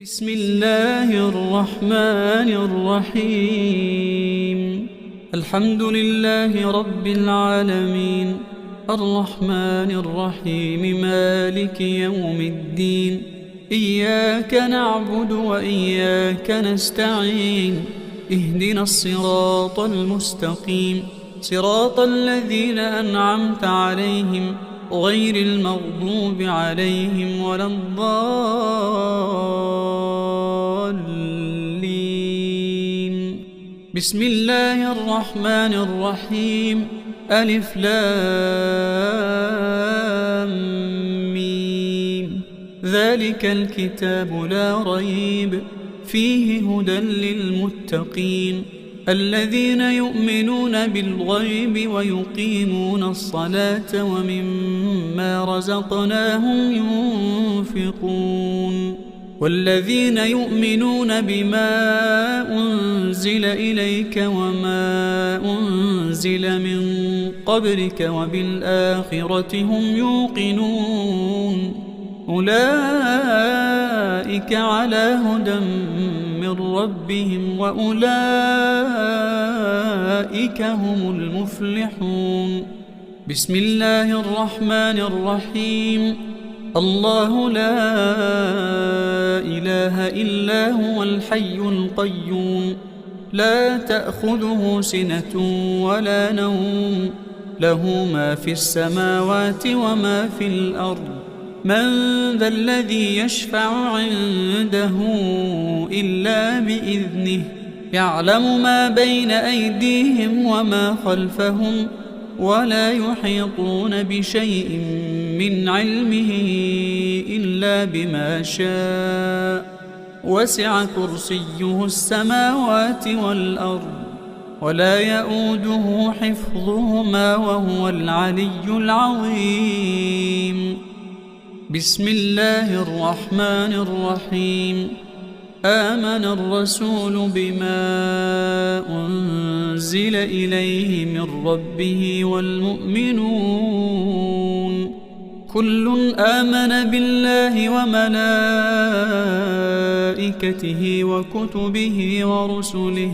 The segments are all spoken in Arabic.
بسم الله الرحمن الرحيم. الحمد لله رب العالمين، الرحمن الرحيم، مالك يوم الدين. إياك نعبد وإياك نستعين، اهدنا الصراط المستقيم، صراط الذين أنعمت عليهم غير المغضوب عليهم ولا الضالين. بسم الله الرحمن الرحيم. ألف لام ميم. ذلك الكتاب لا ريب فيه هدى للمتقين الذين يؤمنون بالغيب ويقيمون الصلاة ومما رزقناهم ينفقون والذين يؤمنون بما أنزل إليك وما أنزل من قبلك وبالآخرة هم يوقنون أولئك على هدى من ربهم وأولئك هم المفلحون. بسم الله الرحمن الرحيم. الله لا إله إلا هو الحي القيوم، لا تأخذه سنة ولا نوم، له ما في السماوات وما في الأرض. من ذا الذي يشفع عنده إلا بإذنه، يعلم ما بين أيديهم وما خلفهم، ولا يحيطون بشيء من علمه إلا بما شاء. وسع كرسيه السماوات والأرض ولا يؤوده حفظهما وهو العلي العظيم. بسم الله الرحمن الرحيم. آمن الرسول بما أنزل إليه من ربه والمؤمنون كل آمن بالله وملائكته وكتبه ورسله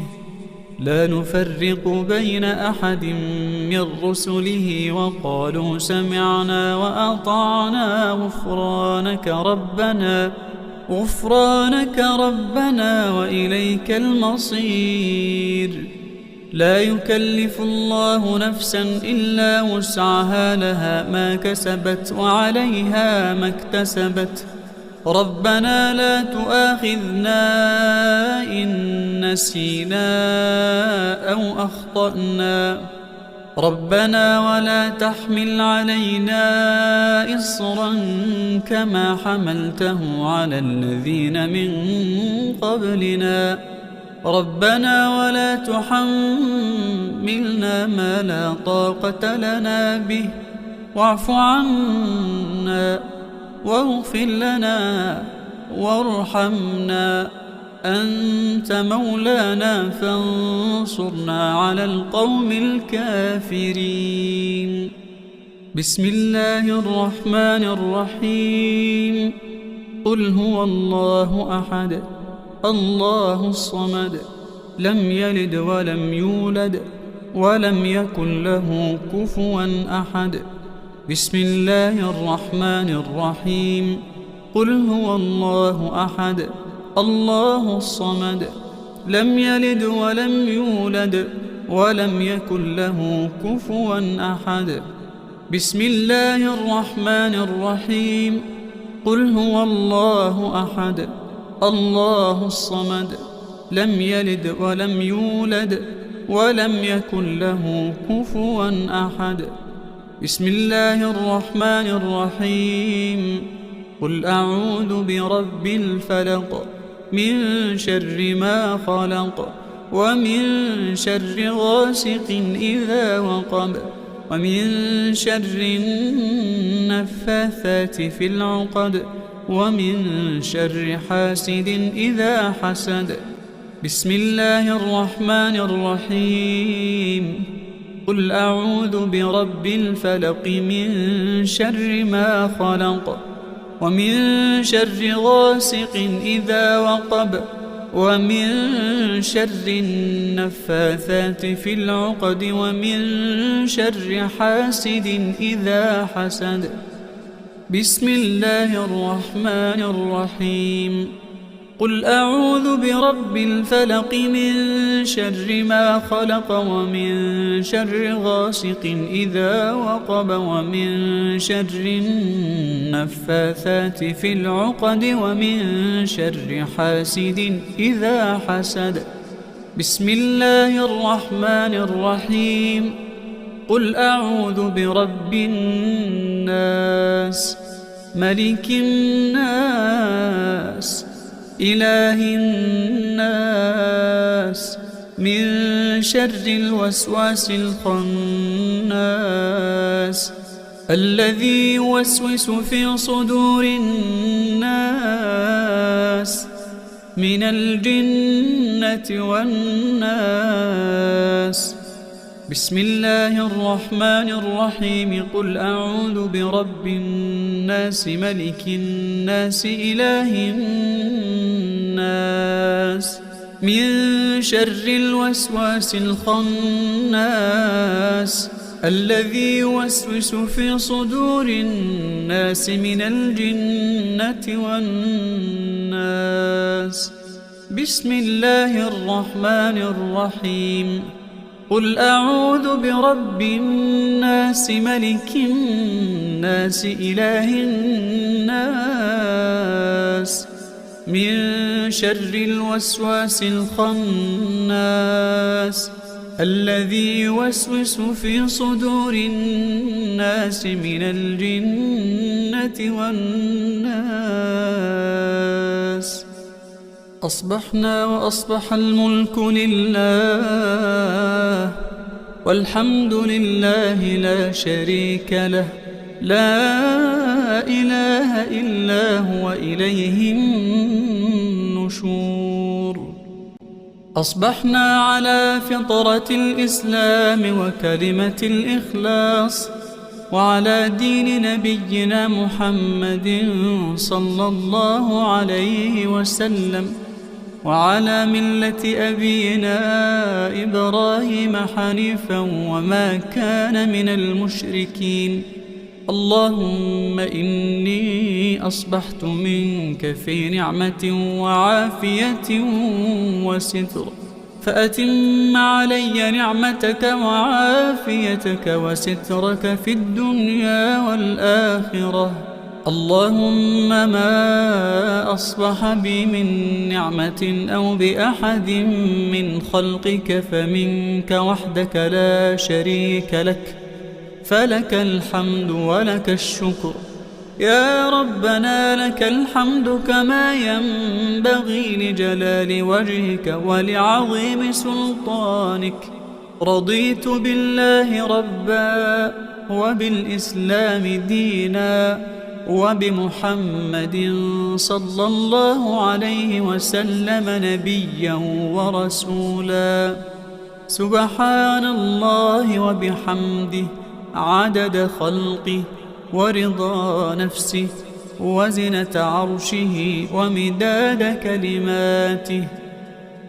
لا نفرق بين أحد من رسله وقالوا سمعنا وأطعنا غفرانك ربنا وإليك المصير. لا يكلف الله نفسا إلا وسعها، لها ما كسبت وعليها ما اكتسبت. ربنا لا تؤاخذنا إن نسينا أو أخطأنا، ربنا ولا تحمل علينا إصرا كما حملته على الذين من قبلنا، ربنا ولا تحملنا ما لا طاقة لنا به، واعف عنا واغفر لنا وارحمنا، أنت مولانا فانصرنا على القوم الكافرين. بسم الله الرحمن الرحيم. قل هو الله أحد الله الصمد، لم يلد ولم يولد ولم يكن له كفوا أحد. بسم الله الرحمن الرحيم. قل هو الله أحد الله الصمد، لم يلد ولم يولد ولم يكن له كفوا أحد. بسم الله الرحمن الرحيم. قل هو الله أحد الله الصمد، لم يلد ولم يولد ولم يكن له كفوا أحد. بسم الله الرحمن الرحيم. قل أعوذ برب الفلق من شر ما خلق، ومن شر غاسق إذا وقب، ومن شر النفاثات في العقد، ومن شر حاسد إذا حسد. بسم الله الرحمن الرحيم. قل أعوذ برب الفلق من شر ما خلق، ومن شر غاسق إذا وقب ومن شر النفاثات في العقد ومن شر حاسد إذا حسد. بسم الله الرحمن الرحيم. قل أعوذ برب الفلق من شر ما خلق ومن شر غاسق إذا وقب ومن شر النفاثات في العقد ومن شر حاسد إذا حسد. بسم الله الرحمن الرحيم. قل أعوذ برب الناس ملك الناس إله الناس من شر الوسواس الخناس الذي يوسوس في صدور الناس من الجنة والناس. بسم الله الرحمن الرحيم. قل أعوذ برب الناس ملك الناس إله الناس من شر الوسواس الخناس الذي يوسوس في صدور الناس من الجنة والناس. بسم الله الرحمن الرحيم. قل أعوذ برب الناس ملك الناس إله الناس من شر الوسواس الخناس الذي يوسوس في صدور الناس من الجنة والناس. أصبحنا وأصبح الملك لله والحمد لله لا شريك له لا إله إلا هو إليه النشور. أصبحنا على فطرة الإسلام وكلمة الإخلاص وعلى دين نبينا محمد صلى الله عليه وسلم وعلى ملة أبينا إبراهيم حنيفا وما كان من المشركين. اللهم إني أصبحت منك في نعمة وعافية وستر فأتم علي نعمتك وعافيتك وسترك في الدنيا والآخرة. اللهم ما أصبح بي من نعمة أو بأحد من خلقك فمنك وحدك لا شريك لك فلك الحمد ولك الشكر. يا ربنا لك الحمد كما ينبغي لجلال وجهك ولعظيم سلطانك. رضيت بالله ربا وبالإسلام دينا وبمحمد صلى الله عليه وسلم نبيا ورسولا. سبحان الله وبحمده عدد خلقه ورضا نفسه وزنة عرشه ومداد كلماته.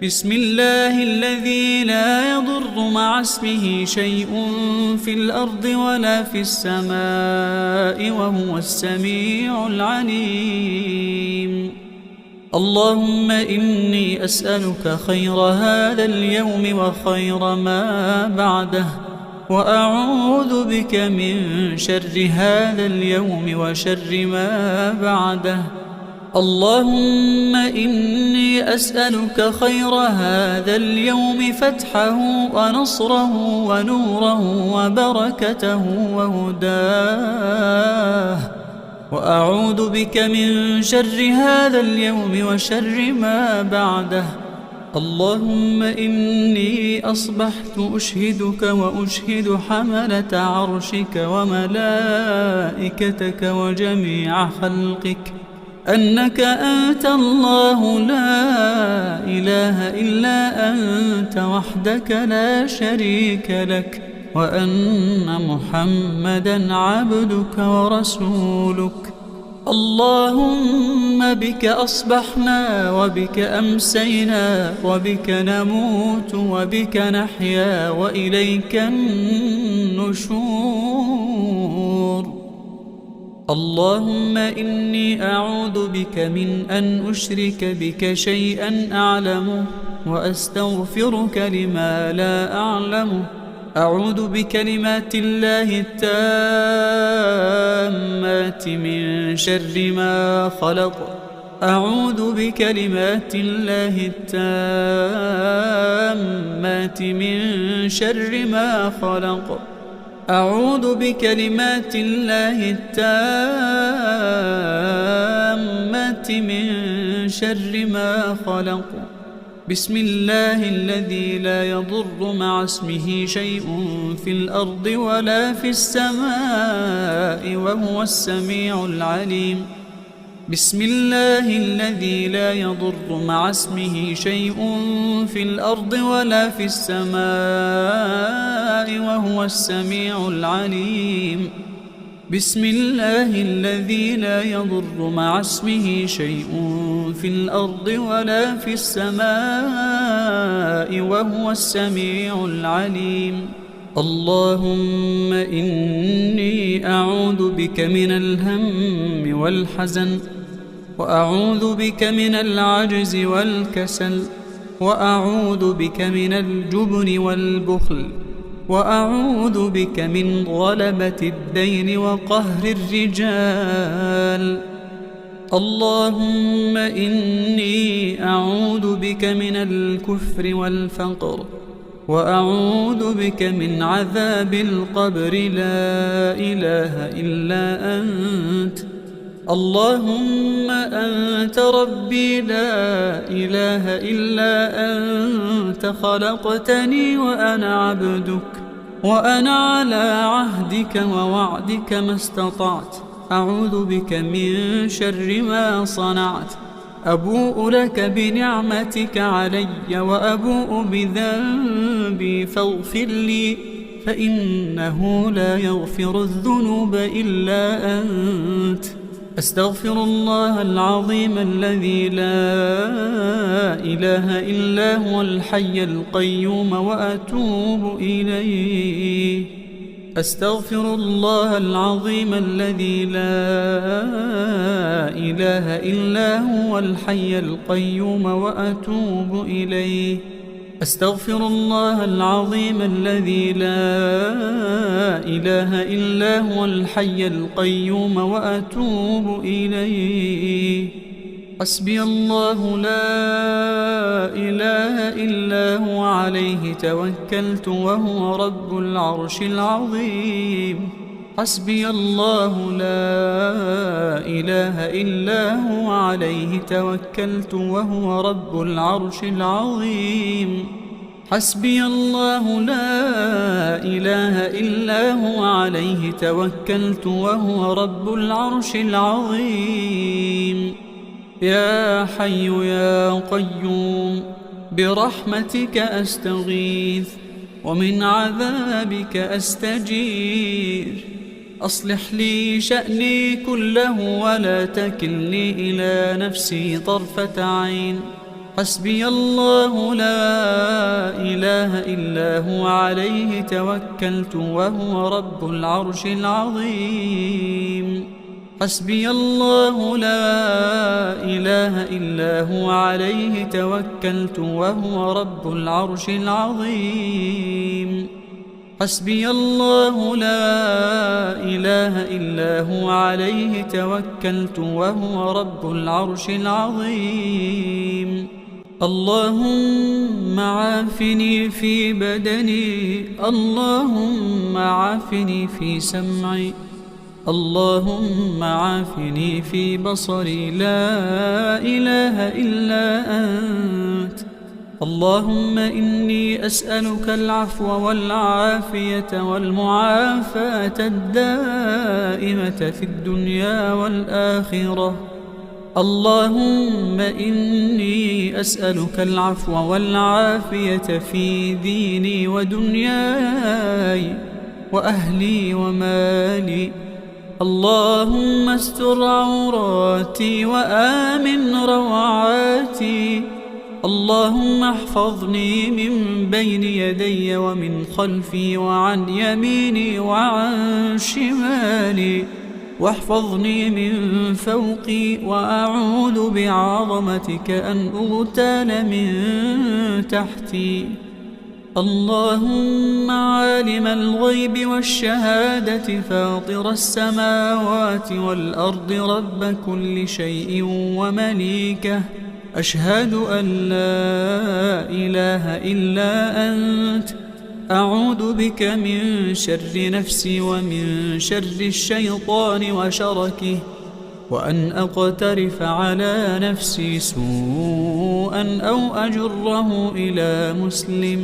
بسم الله الذي لا يضر مع اسمه شيء في الأرض ولا في السماء وهو السميع العليم. اللهم إني أسألك خير هذا اليوم وخير ما بعده وأعوذ بك من شر هذا اليوم وشر ما بعده. اللهم إني أسألك خير هذا اليوم فتحه ونصره ونوره وبركته وهداه وأعوذ بك من شر هذا اليوم وشر ما بعده. اللهم إني أصبحت أشهدك وأشهد حملة عرشك وملائكتك وجميع خلقك أنك أنت الله لا إله إلا أنت وحدك لا شريك لك وأن محمدا عبدك ورسولك. اللهم بك أصبحنا وبك أمسينا وبك نموت وبك نحيا وإليك النشور. اللهم إني أعوذ بك من أن أشرك بك شيئا أعلمه وأستغفرك لما لا أعلمه. أعوذ بكلمات الله التامات من شر ما خلق. أعوذ بكلمات الله التامات من شر ما خلق. أعوذ بكلمات الله التامات من شر ما خلق. بسم الله الذي لا يضر مع اسمه شيء في الأرض ولا في السماء وهو السميع العليم. بسم الله الذي لا يضر مع اسمه شيء في الأرض ولا في السماء وهو السميع العليم. بسم الله الذي لا يضر مع اسمه شيء في الأرض ولا في السماء وهو السميع العليم. اللهم إني أعوذ بك من الهم والحزن، وأعوذ بك من العجز والكسل، وأعوذ بك من الجبن والبخل، وأعوذ بك من غلبة الدين وقهر الرجال. اللهم إني أعوذ بك من الكفر والفقر، وأعوذ بك من عذاب القبر. لا إله إلا أنت. اللهم أنت ربي لا إله إلا أنت. خلقتني وأنا عبدك، وأنا على عهدك ووعدك ما استطعت. أعوذ بك من شر ما صنعت. أبوء لك بنعمتك علي وأبوء بذنبي فاغفر لي، فإنه لا يغفر الذنوب إلا أنت. أستغفر الله العظيم الذي لا إله إلا هو الحي القيوم وأتوب إليه. أستغفر الله العظيم الذي لا إله إلا هو الحي القيوم وأتوب إليه. أستغفر الله العظيم الذي لا إله إلا هو الحي القيوم وأتوب إليه. حسبي الله لا إله إلا هو عليه توكلت وهو رب العرش العظيم. حسبي الله لا إله إلا هو عليه توكلت وهو رب العرش العظيم. حسبي الله لا إله إلا هو عليه توكلت وهو رب العرش العظيم. يا حي يا قيوم برحمتك أستغيث ومن عذابك أستجير. أصلح لي شأني كله ولا تكلني إلى نفسي طرفة عين. حسبي الله لا إله إلا هو عليه توكلت وهو رب العرش العظيم. حسبي الله لا إله إلا هو عليه توكلت وهو رب العرش العظيم. حسبي الله لا إله إلا هو عليه توكلت وهو رب العرش العظيم. اللهم عافني في بدني، اللهم عافني في سمعي، اللهم عافني في بصري. لا إله إلا أنت. اللهم إني أسألك العفو والعافية والمعافاة الدائمة في الدنيا والآخرة. اللهم إني أسألك العفو والعافية في ديني ودنياي وأهلي ومالي. اللهم استر عوراتي وآمن روعاتي. اللهم احفظني من بين يدي ومن خلفي وعن يميني وعن شمالي، واحفظني من فوقي، وأعوذ بعظمتك أن أغتال من تحتي. اللهم عالم الغيب والشهادة فاطر السماوات والأرض رب كل شيء ومليكه، أشهد أن لا إله إلا أنت، أعوذ بك من شر نفسي ومن شر الشيطان وشركه، وأن أقترف على نفسي سوءا أو أجره إلى مسلم.